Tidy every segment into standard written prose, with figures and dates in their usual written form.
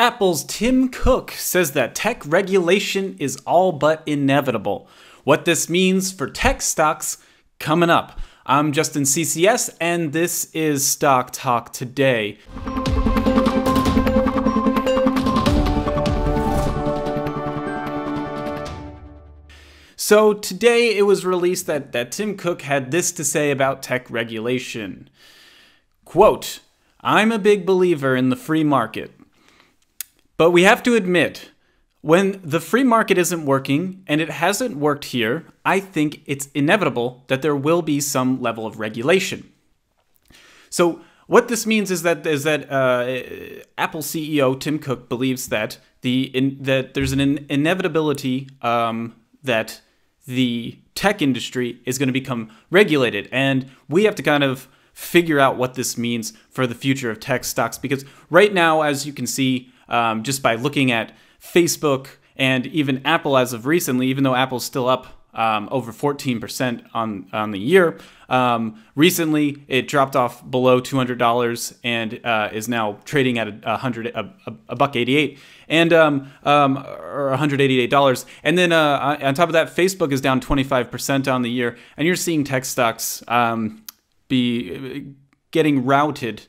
Apple's Tim Cook says that tech regulation is all but inevitable. What this means for tech stocks coming up. I'm Justin CCS, and this is Stock Talk Today. So today it was released that Tim Cook had this to say about tech regulation. Quote, "I'm a big believer in the free market. But we have to admit, when the free market isn't working, and it hasn't worked here, I think it's inevitable that there will be some level of regulation." So what this means is that Apple CEO Tim Cook believes that that there's an inevitability that the tech industry is going to become regulated, and we have to kind of figure out what this means for the future of tech stocks, because right now, as you can see, just by looking at Facebook and even Apple as of recently, even though Apple's still up over 14% on the year, recently it dropped off below $200 and is now trading at $188 and or $188. And then on top of that, Facebook is down 25% on the year, and you're seeing tech stocks be getting routed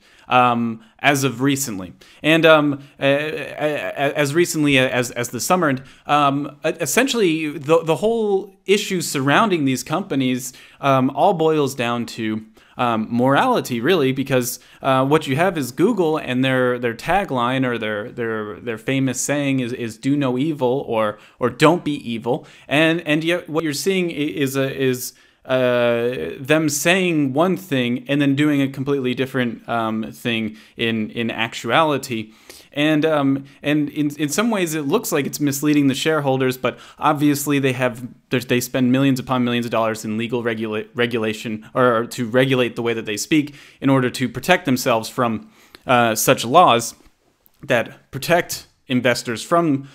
as of recently, and as recently as the summer. And essentially, the whole issue surrounding these companies all boils down to morality, really, because what you have is Google, and their tagline or their famous saying is "Do no evil" or "Don't be evil," and yet what you're seeing is them saying one thing and then doing a completely different thing in actuality, and in some ways it looks like it's misleading the shareholders, but obviously they spend millions upon millions of dollars in legal regulation or to regulate the way that they speak in order to protect themselves from such laws that protect investors from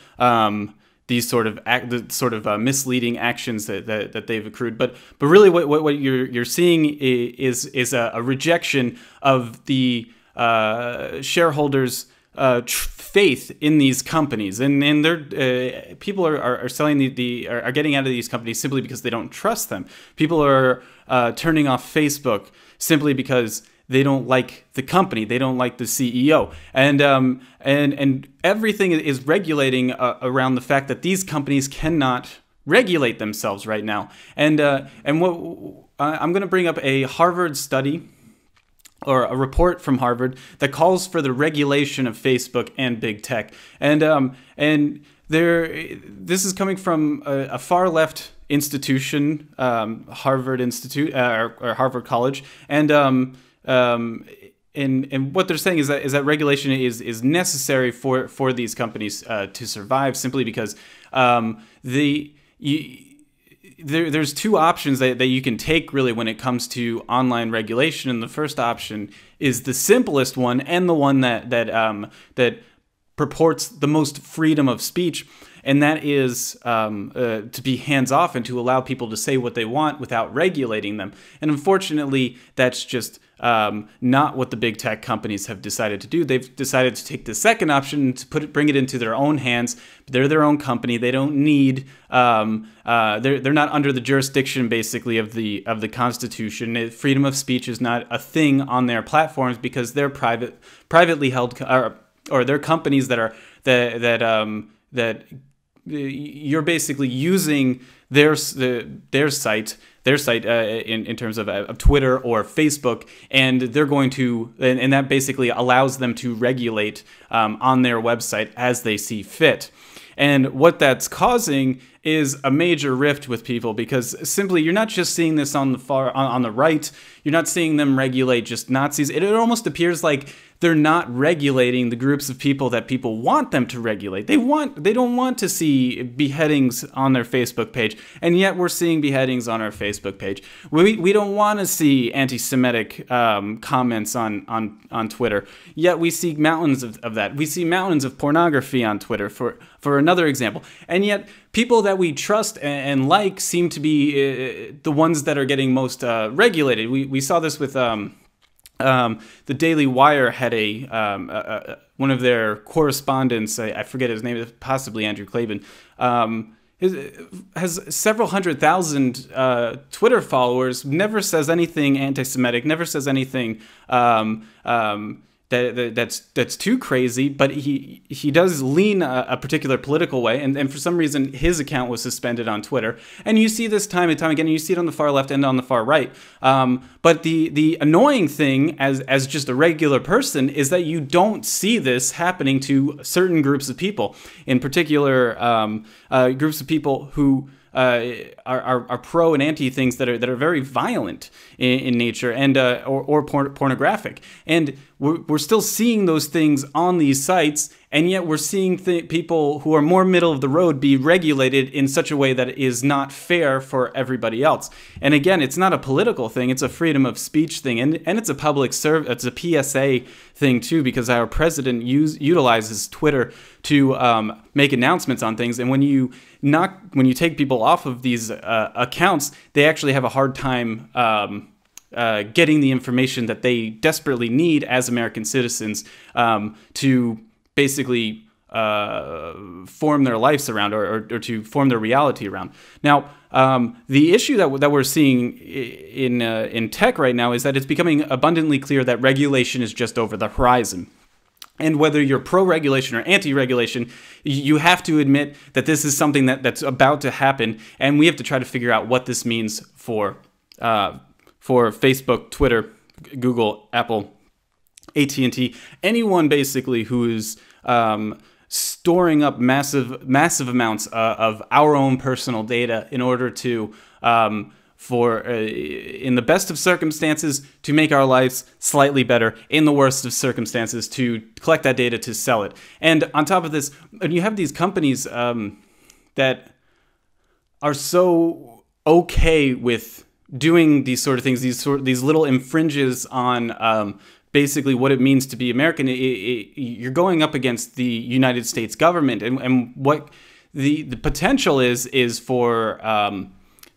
these sort of misleading actions that they've accrued, but really what you're seeing is a rejection of the shareholders' faith in these companies, and people are selling are getting out of these companies simply because they don't trust them. People are turning off Facebook simply because they don't like the company, they don't like the CEO, and everything is regulating around the fact that these companies cannot regulate themselves right now. And what I'm going to bring up a Harvard study, or a report from Harvard, that calls for the regulation of Facebook and big tech, and this is coming from a far left institution, Harvard Institute or Harvard College, and what they're saying is that regulation is necessary for these companies to survive, simply because there's two options that you can take, really, when it comes to online regulation. And the first option is the simplest one, and the one that purports the most freedom of speech, and that is to be hands-off and to allow people to say what they want without regulating them. And unfortunately, that's just not what the big tech companies have decided to do. They've decided to take the second option, to bring it into their own hands. They're their own company. They don't need. They're not under the jurisdiction, basically, of the Constitution. Freedom of speech is not a thing on their platforms because they're privately held, or they're companies that you're basically using their site in terms of Twitter or Facebook, and they're going to, and that basically allows them to regulate on their website as they see fit. And what that's causing is a major rift with people, because simply you're not just seeing this on the right. You're not seeing them regulate just Nazis. It almost appears like they're not regulating the groups of people that people want them to regulate. They don't want to see beheadings on their Facebook page, and yet we're seeing beheadings on our Facebook page. We don't want to see anti-Semitic comments on Twitter, yet we see mountains of that. We see mountains of pornography on Twitter, for another example, and yet people that we trust and like seem to be the ones that are getting most regulated. We saw this with The Daily Wire had one of their correspondents, I forget his name, possibly Andrew Klavan, has several hundred thousand Twitter followers, never says anything anti-Semitic, never says anything that's too crazy, but he does lean a particular political way, and for some reason his account was suspended on Twitter. And you see this time and time again, and you see it on the far left and on the far right. But the annoying thing as just a regular person is that you don't see this happening to certain groups of people, in particular groups of people who are pro and anti things that are very violent in nature and or pornographic, and we're still seeing those things on these sites, and yet we're seeing people who are more middle of the road be regulated in such a way that is not fair for everybody else. And again, it's not a political thing; it's a freedom of speech thing, and it's a public it's a PSA thing too, because our president utilizes Twitter to make announcements on things, and when you take people off of these accounts, they actually have a hard time getting the information that they desperately need as American citizens to basically form their lives around or to form their reality around. Now, the issue that we're seeing in tech right now is that it's becoming abundantly clear that regulation is just over the horizon. And whether you're pro-regulation or anti-regulation, you have to admit that this is something that's about to happen, and we have to try to figure out what this means for Facebook, Twitter, Google, Apple, AT&T, anyone basically who's storing up massive amounts of our own personal data in order to in the best of circumstances, to make our lives slightly better, in the worst of circumstances, to collect that data to sell it. And on top of this, when you have these companies that are so okay with doing these sort of things, these little infringes on basically what it means to be American, you're going up against the United States government, and what the potential is for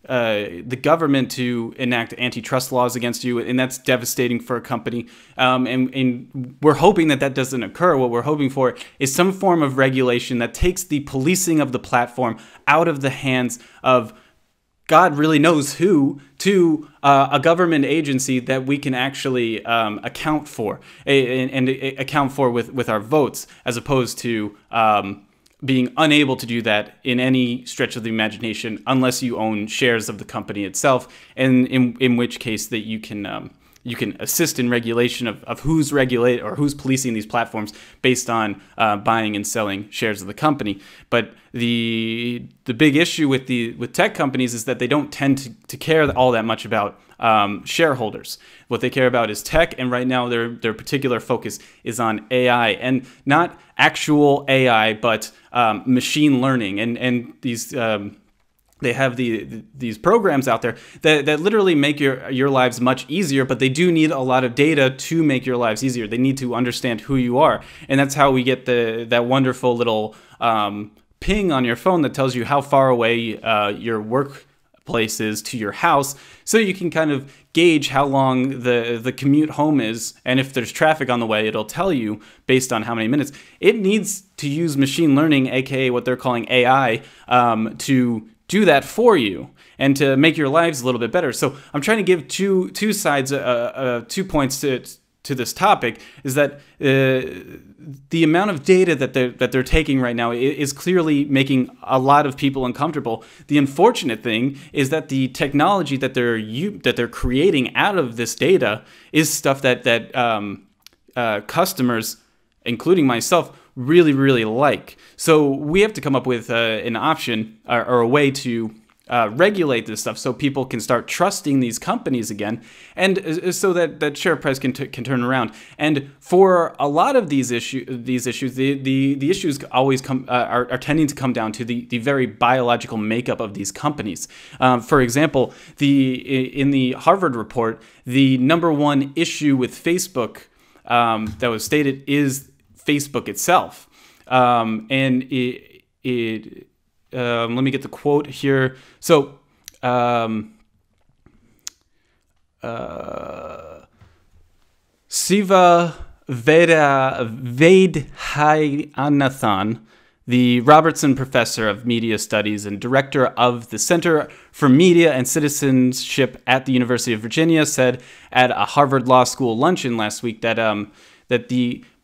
the government to enact antitrust laws against you, and that's devastating for a company. And we're hoping that doesn't occur. What we're hoping for is some form of regulation that takes the policing of the platform out of the hands of God really knows who, to a government agency that we can actually account for and account for with our votes, as opposed to being unable to do that in any stretch of the imagination unless you own shares of the company itself, and in which case that you can assist in regulation of who's regulate or who's policing these platforms based on buying and selling shares of the company. But the big issue with tech companies is that they don't tend to care all that much about shareholders. What they care about is tech, and right now their particular focus is on AI, and not actual AI, but machine learning, and these. They have these programs out there that literally make your lives much easier, but they do need a lot of data to make your lives easier. They need to understand who you are, and that's how we get that wonderful little ping on your phone that tells you how far away your workplace is to your house, so you can kind of gauge how long the commute home is, and if there's traffic on the way, it'll tell you based on how many minutes. It needs to use machine learning, aka what they're calling AI, to do that for you and to make your lives a little bit better. So I'm trying to give two sides, 2 points to this topic, is that the amount of data that they're taking right now is clearly making a lot of people uncomfortable. The unfortunate thing is that the technology that they're creating out of this data is stuff that customers, including myself, really, really like. So we have to come up with an option or a way to regulate this stuff so people can start trusting these companies again, and so that share price can turn around. And for a lot of these issues, the issues always are tending to come down to the very biological makeup of these companies. For example, in the Harvard report, the number one issue with Facebook that was stated is Facebook itself, and let me get the quote here. So, Siva Vaidhyanathan, the Robertson Professor of Media Studies and Director of the Center for Media and Citizenship at the University of Virginia, said at a Harvard Law School luncheon last week that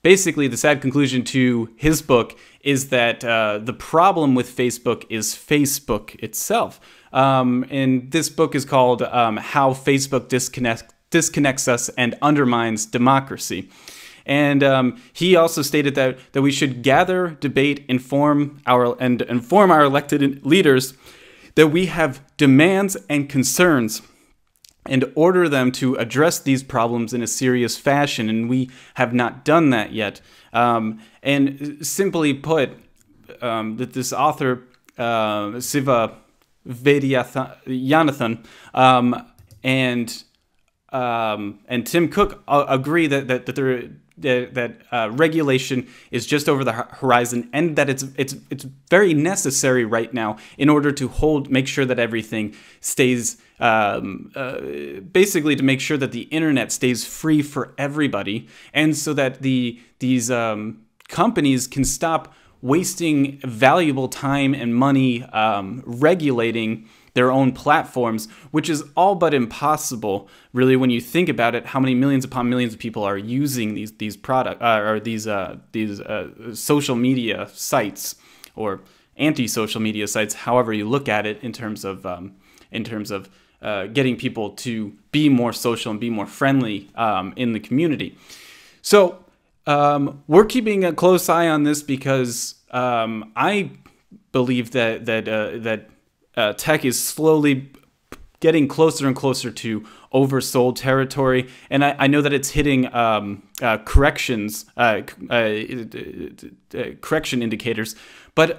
basically the sad conclusion to his book is that the problem with Facebook is Facebook itself. And this book is called How Facebook Disconnects Us and Undermines Democracy. And he also stated that we should gather, debate, inform our elected leaders that we have demands and concerns and order them to address these problems in a serious fashion, and we have not done that yet. And simply put, that this author, Siva Vaidhyanathan, and Tim Cook agree that regulation is just over the horizon, and that it's very necessary right now in order to make sure that everything stays, basically to make sure that the internet stays free for everybody, and so that these companies can stop wasting valuable time and money regulating their own platforms, which is all but impossible, really, when you think about it. How many millions upon millions of people are using these product or these social media sites or anti-social media sites, however you look at it, in terms of getting people to be more social and be more friendly in the community. So we're keeping a close eye on this because I believe that tech is slowly getting closer and closer to oversold territory, and I know that it's hitting correction indicators. But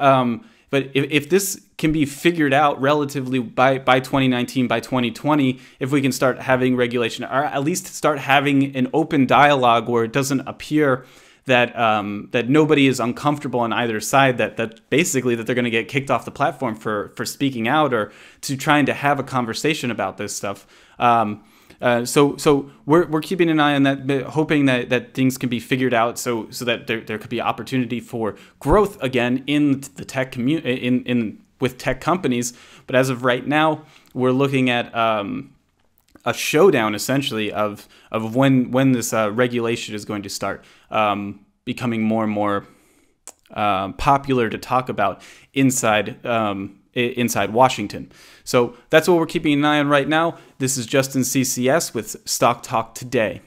if this can be figured out relatively by 2019, by 2020, if we can start having regulation, or at least start having an open dialogue where it doesn't appear that nobody is uncomfortable on either side, that basically that they're going to get kicked off the platform for speaking out or to trying to have a conversation about this stuff. So we're keeping an eye on that, hoping that things can be figured out so that there could be opportunity for growth again in the tech community, with tech companies. But as of right now, we're looking at a showdown, essentially, of when this regulation is going to start becoming more and more popular to talk about inside Washington. So that's what we're keeping an eye on right now. This is Justin CCS with Stock Talk Today.